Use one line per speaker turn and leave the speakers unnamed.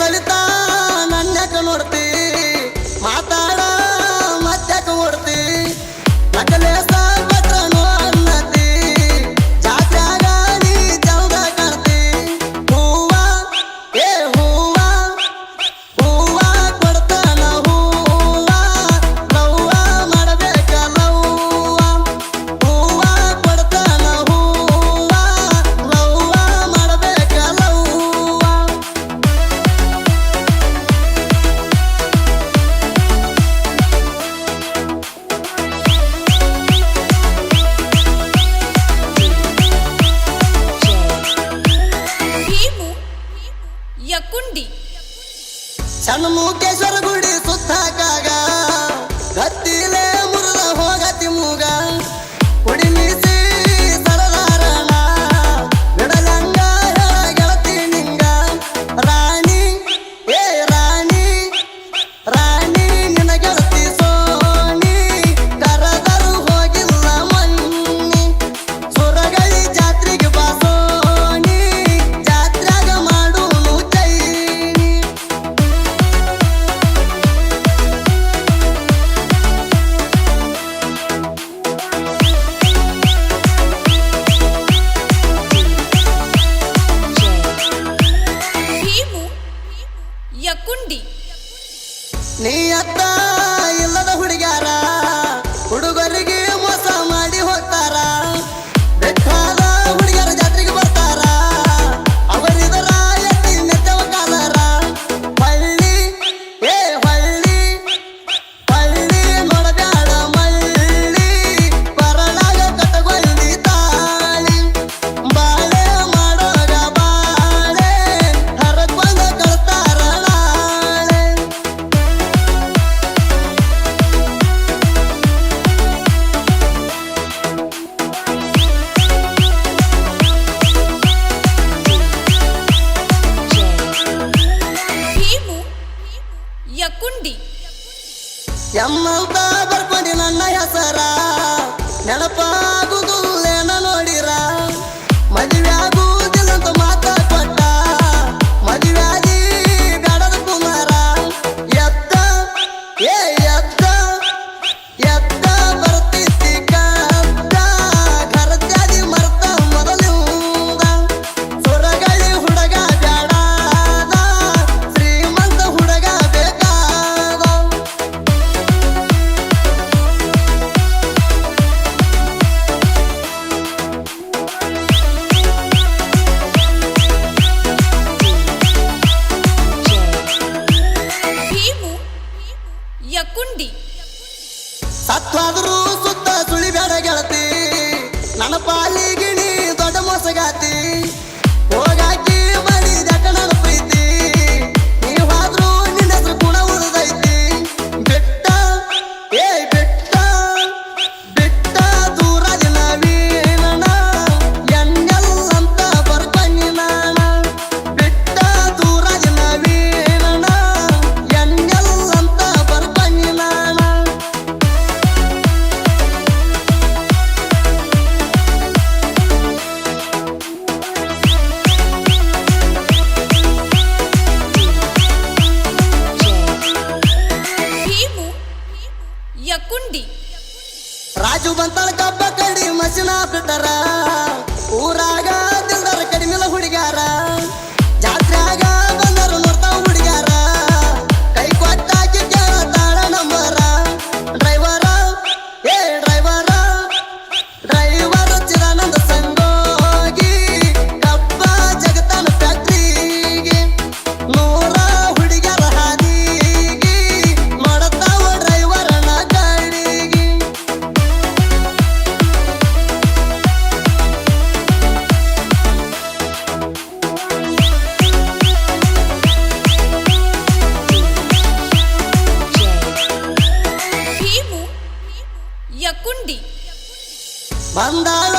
ಸವಿತಾ ನನ್ಯಾಕ ನೋಡ್ತಿ ಮಾತಾಡ ಮತ್ಯಾಕ ಓಡ್ತಿ ನಕಲೆ ಸಾಕಟ್ರನು ಅನ್ನತಿ ಜಾತ್ಯಾಗ ನೀ ಚಂದ ಕಾಣ್ತಿ ಹೂವ ಏ ಹೂವ ಹೂವ ಕೊಡ್ತಾನ ಹೂವ ಲವ್ವ ಮಾಡಬೇಕ ಲವ್ವ ಹೂವ ಕೊಡ್ತಾನ ಹೂವ ಲವ್ವ ಮಾಡಬೇಕ ಲವ್ವ
ಭೀಮು ಯಕುಂಡಿ
ಷಣ್ಮುಖೇಶ್ವರ ಗುಡಿ ಸುತ್ತಾಕಾಗ ಗತ್ತಿಲೆ ಮುರಿದ ಹೋಗತಿ ಮೂಗ ಕುಡಿ ಮೀಸಿ ಸರದಾರಣ ಬಿಡಲಂಗ ಗೆಳತಿ ನಿಂಗ ರಾಣಿ ಏ ರಾಣಿ ರಾಣಿ ನಿನ ಗೆಳತಿ ಸೋನಿ ಕರದರು ಹೋಗಿಲ್ಲ ಮನ್ನಿ ಸುರಗಳಿ ಜಾತ್ರೆಗೆ ಬಾಸೋನಿ ಜಾತ್ರೆಗ ಮಾಡುನು ಚೈನಿ
ಭೀಮು ಯಕುಂಡಿ
ನೀ ಅತ್ತ ಇಲ್ಲದ ಹುಡುಗ್ಯಾರ ಹುಡುಗರಿಗೆ ಮೋಸ ಮಾಡಿ ಹೋಗ್ತಾರ ಬೆಟ್ಟಾದ ಹುಡುಗ್ಯಾರ ಜಾತ್ರೆಗೆ ಬರ್ತಾರ ಅವರಿದರ ಎತ್ತಿ ಮೆತ್ತವ ಕಾಲರ ಹಳ್ಳಿ ಏ ಹಳ್ಳಿ ಹಳ್ಳಿ ನೋಡಬ್ಯಾಡ ಮಳ್ಳಿ ಬರಲಾಗ ಕಟಗೊಳ್ಳಿ ತಾಳಿ ಬಾಳೆ ಮಾಡೋಗ ಬಾಳೆ ಹರಕೊಂಡ ಕಳ್ತಾರ ನಾಳೆ
ಭೀಮು ಯಕುಂಡಿ
ಎಮ್ಮಂತ ಬರ್ಕೊಂಡಿ ನನ್ನ ಹೆಸರ ನೆನಪಾಗುದಿಲ್ಲೇನ ನೋಡಿರ ಮದುವೆ ಆಗುವುದಿಲ್ಲಂತ ಮಾತ ಕೊಟ್ಟ ಮದುವೆಯಾಗಿ ಬೇಡದ ಕುಮಾರ ಎದ್ದ ಏ ಎದ್ದ ಎದ್ದ ಬರ್ತಿತ್ತಿ ಕದ್ದ ಕರತ್ಯಾದಿ ಮರ್ತ ಮೊದಲಿಂದ ಸುರಗಳಿ ಹುಡುಗ ಬ್ಯಾಡಾದ ಶ್ರೀಮಂತ ಹುಡುಗ ಬೇಕಾದ
ಭೀಮು ಯಕುಂಡಿ
ಸತ್ವಾದರೂ ಸುತ್ತ ಸುಳಿಬೇಡ ಗೆಳತಿ ನನ್ನ ಪಾಲಿಗೆ ನೀ ದೊಡ್ಡ ಮೋಸಗಾತಿ ಹೋಗಾಕಿ ಮಾಡಿದ್ಯಾಕ ನನ್ನ ಪ್ರೀತಿ ನೀವಾದ್ರೂ ನಿನ್ನ ಹೆಸರು ಗುಣ ಉಳಿದೈತಿ ಬಿಟ್ಟ ಏ ಬಿಟ್ಟ ಬಿಟ್ಟ ದೂರ ದಿನ ವೀಣನ ಎಣ್ಣೆಲ್ಲಂತ ಬರ್ಬನ್ನಿ ನಾನ ಬಿಟ್ಟ ದೂರ ದಿನ ವೀಣನ ಎಣ್ಣೆಲ್ಲಂತ ಬರ್ಬನ್ನಿ ನಾನ
ಭೀಮು ಯಕುಂಡಿ
ರಾಜು ಬಂತಳ ಕಬ್ಬ ಕಡಿ ಮಸಿನ ಬಿಟ್ಟರ ಊರಾಗ ದಿಲ್ದಾರ ಕಡಿಮೆಲ ಹುಡುಗ್ಯಾರ ಜಾತ್ರ್ಯಾಗ ಬಂದರು ನೋಡ್ತಾವ ಹುಡುಗ್ಯಾರ ಕೈ ಕೊಟ್ಟಾಕಿ ಕೇಳ್ತಾಳ ನಂಬರ ಡ್ರೈವರ ಏ ಡ್ರೈವರ ಡ್ರೈವರ ಚಿದಾನಂದ ಸಂಗೋಗಿ ಕಬ್ಬ ಜಗತ್ತಾನ ಫ್ಯಾಕ್ಟ್ರಿಗೆ ನೂರ ಹುಡುಗ್ಯಾರ ಹಾದಿಗೆ ನೋಡತಾವ ಡ್ರೈವರನ ಗಾಡಿಗೆ
ಭೀಮು ಯಕುಂಡಿ
ಬಂದಾಳ